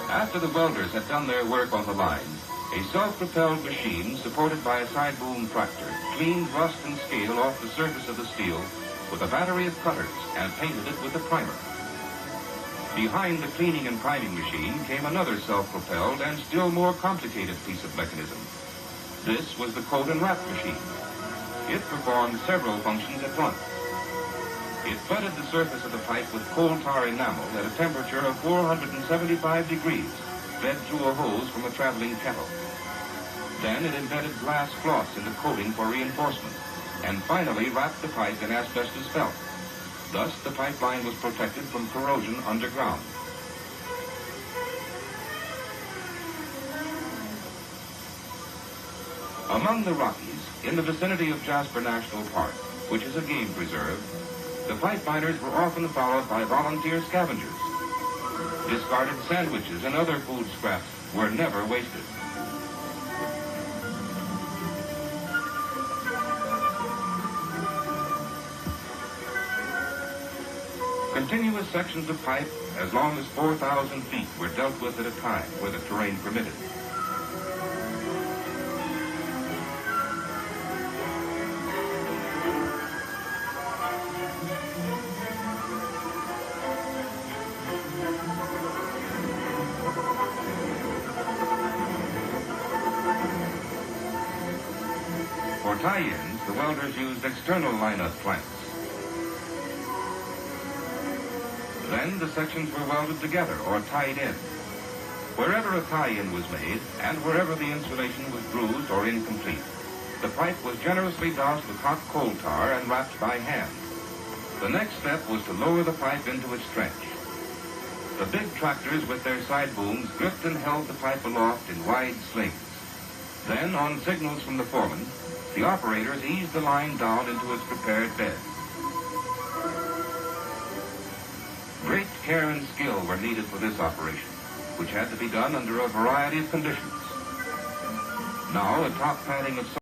After the welders had done their work on the line, a self-propelled machine supported by a side-boom tractor cleaned rust and scale off the surface of the steel with a battery of cutters and painted it with a primer. Behind the cleaning and priming machine came another self-propelled and still more complicated piece of mechanism. This was the coat and wrap machine. It performed several functions at once. It flooded the surface of the pipe with coal tar enamel at a temperature of 475 degrees, fed through a hose from a traveling kettle. Then it embedded glass floss in the coating for reinforcement, and finally wrapped the pipe in asbestos felt. Thus, the pipeline was protected from corrosion underground. Among the Rockies, in the vicinity of Jasper National Park, which is a game preserve, the pipe miners were often followed by volunteer scavengers. Discarded sandwiches and other food scraps were never wasted. Continuous sections of pipe as long as 4,000 feet were dealt with at a time where the terrain permitted. For tie-ins, the welders used external line-up planks. Then the sections were welded together or tied in. Wherever a tie-in was made, and wherever the insulation was bruised or incomplete, the pipe was generously doused with hot coal tar and wrapped by hand. The next step was to lower the pipe into its trench. The big tractors with their side booms gripped and held the pipe aloft in wide slings. Then, on signals from the foreman, the operators eased the line down into its prepared bed. Great care and skill were needed for this operation, which had to be done under a variety of conditions. Now, a top padding of